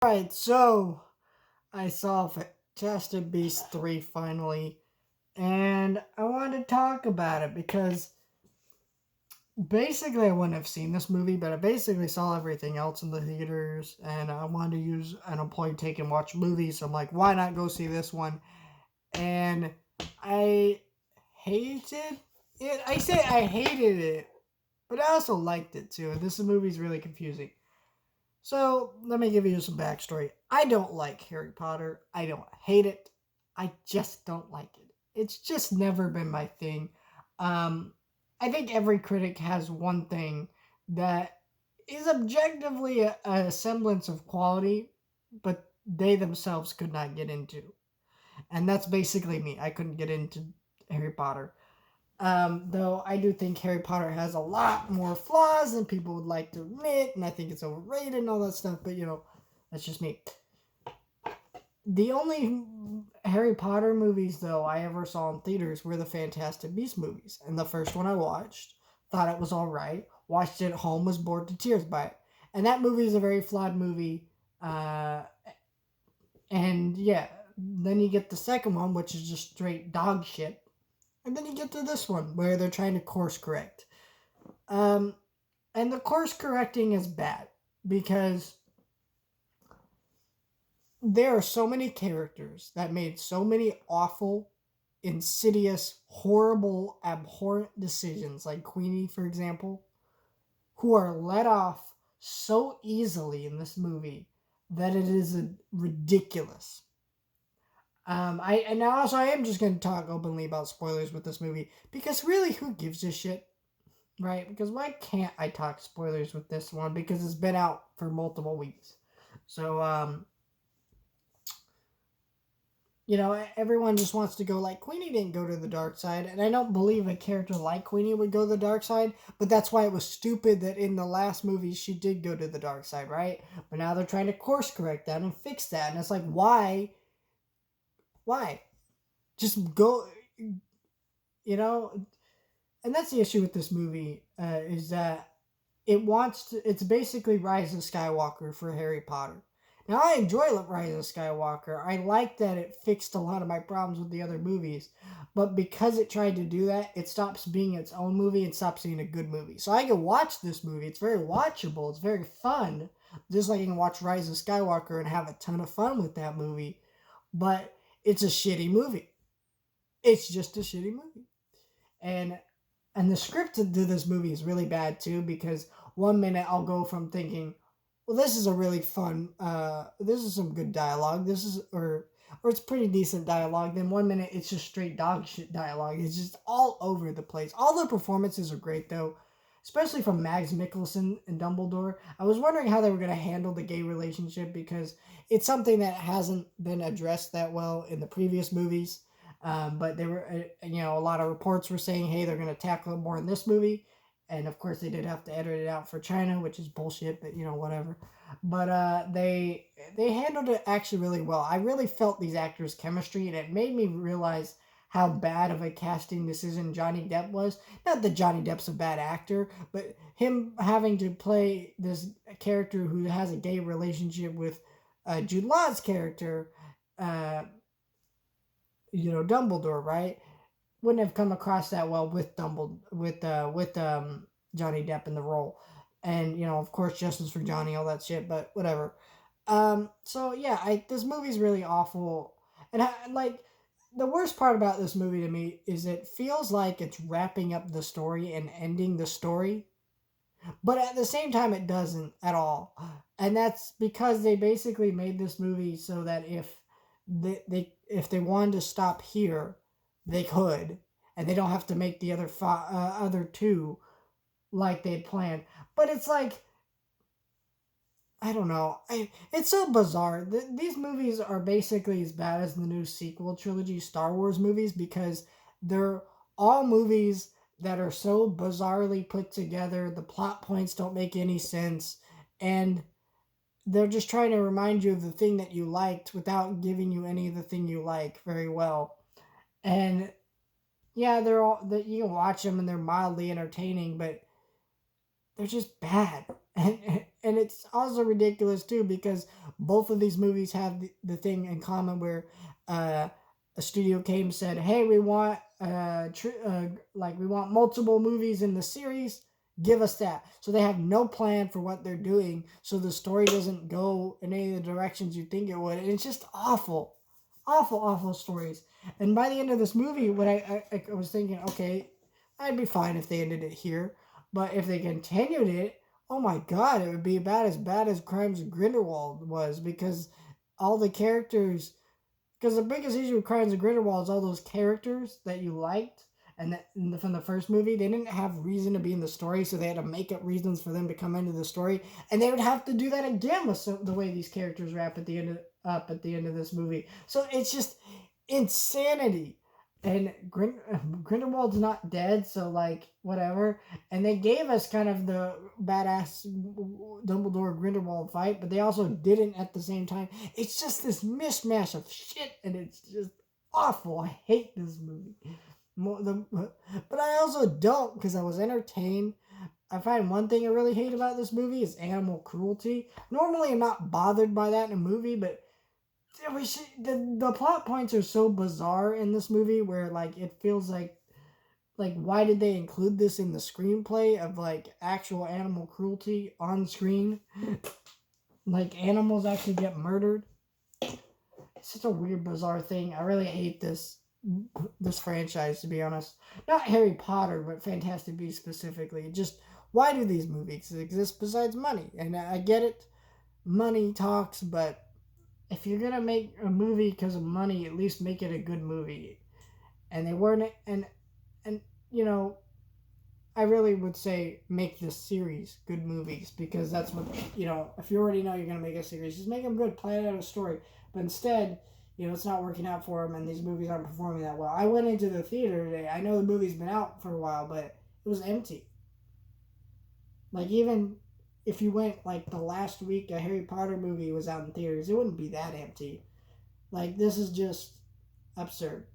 Alright, so I saw Fantastic Beasts 3 finally, and I wanted to talk about it because basically I wouldn't have seen this movie, but I basically saw everything else in the theaters, and I wanted to use an employee take and watch movies, so I'm like, why not go see this one? And I hated it. I say I hated it, but I also liked it too. This movie's really confusing. So let me give you some backstory. I don't like Harry Potter. I don't hate it. I just don't like it. It's just never been my thing. Um, I think every critic has one thing that is objectively a semblance of quality, but they themselves could not get into. And that's basically me. I couldn't get into Harry Potter. Though I do think Harry Potter has a lot more flaws than people would like to admit, and I think it's overrated and all that stuff, but that's just me. The only Harry Potter movies, though, I ever saw in theaters were the Fantastic Beasts movies. And the first one I watched, thought it was alright, watched it at home, was bored to tears by it. And that movie is a very flawed movie. Uh, and yeah, then you get the second one, which is just straight dog shit. And then you get to this one, where they're trying to course correct. Um, and the course correcting is bad because there are so many characters that made so many awful, insidious, horrible, abhorrent decisions, like Queenie, for example, who are let off so easily in this movie that it is ridiculous. And now also I am just going to talk openly about spoilers with this movie because really, who gives a shit? Right, because why can't I talk spoilers with this one? Because it's been out for multiple weeks. So, everyone just wants to go like Queenie didn't go to the dark side, and I don't believe a character like Queenie would go to the dark side, but that's why it was stupid that in the last movie she did go to the dark side, right? But now they're trying to course correct that and fix that, and it's like, why? Why? Just go, you know? And that's the issue with this movie, is that it's basically Rise of Skywalker for Harry Potter. Now I enjoy Rise of Skywalker. I like that it fixed a lot of my problems with the other movies, but because it tried to do that, it stops being its own movie and stops being a good movie. So I can watch this movie. It's very watchable. It's very fun. Just like I can watch Rise of Skywalker and have a ton of fun with that movie, but it's a shitty movie. It's just a shitty movie. And and the script to this movie is really bad too because one minute I'll go from thinking, well, this is a really fun, this is some good dialogue, this is or it's pretty decent dialogue. Then one minute it's just straight dog shit dialogue. It's just all over the place. All the performances are great though, especially from Mads Mikkelsen and Dumbledore. I was wondering how they were going to handle the gay relationship because it's something that hasn't been addressed that well in the previous movies. But they were, a lot of reports were saying, hey, they're going to tackle it more in this movie. And of course, they did have to edit it out for China, which is bullshit, but whatever. But they handled it actually really well. I really felt these actors' chemistry, and it made me realize how bad of a casting decision Johnny Depp was. Not that Johnny Depp's a bad actor, but him having to play this character who has a gay relationship with Jude Law's character, uh, Dumbledore, right? Wouldn't have come across that well with Dumbledore with Johnny Depp in the role, and of course, justice for Johnny, all that shit. But whatever. So yeah, this movie's really awful, and like the worst part about this movie to me is it feels like it's wrapping up the story and ending the story, but at the same time, it doesn't at all, and that's because they basically made this movie so that if they wanted to stop here, they could, and they don't have to make the other two like they had planned. But it's like, I don't know. It's so bizarre. These movies are basically as bad as the new sequel trilogy Star Wars movies because they're all movies that are so bizarrely put together. The plot points don't make any sense, and they're just trying to remind you of the thing that you liked without giving you any of the thing you like very well. And yeah, they're all that you can watch them and they're mildly entertaining, but they're just bad. And it's also ridiculous too because both of these movies have the thing in common where uh, a studio came and said, "Hey, we want we want multiple movies in the series. Give us that." So they have no plan for what they're doing, so the story doesn't go in any of the directions you think it would, and it's just awful, awful, awful stories. And by the end of this movie, what I was thinking, okay, I'd be fine if they ended it here, but if they continued it, oh my god, it would be about as bad as Crimes of Grindelwald was because all the characters. Because the biggest issue with Crimes of Grindelwald is all those characters that you liked and from the first movie, they didn't have reason to be in the story, so they had to make up reasons for them to come into the story, and they would have to do that again with the way these characters wrap at the end of this movie. So it's just insanity. And Grindelwald's not dead, so like whatever. And they gave us kind of the badass Dumbledore Grindelwald fight, but they also didn't at the same time. It's just this mishmash of shit, and it's just awful. I hate this movie. But I also don't because I was entertained. I find one thing I really hate about this movie is animal cruelty. Normally, I'm not bothered by that in a movie, but the plot points are so bizarre in this movie where like it feels like why did they include this in the screenplay of like actual animal cruelty on screen? Like animals actually get murdered. It's such a weird, bizarre thing. I really hate this franchise, to be honest. Not Harry Potter, but Fantastic Beasts specifically. Just why do these movies exist besides money? And I get it, money talks, but if you're gonna make a movie because of money, at least make it a good movie. And they weren't, and you know, I really would say make this series good movies because that's what If you already know you're gonna make a series, just make them good, plan out a story. But instead, it's not working out for them, and these movies aren't performing that well. I went into the theater today. I know the movie's been out for a while, but it was empty. Like even if you went like the last week a Harry Potter movie was out in theaters, it wouldn't be that empty. Like this is just absurd.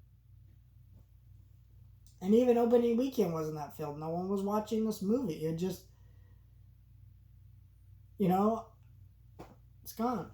And even opening weekend wasn't that filled. No one was watching this movie. It just, you know, it's gone.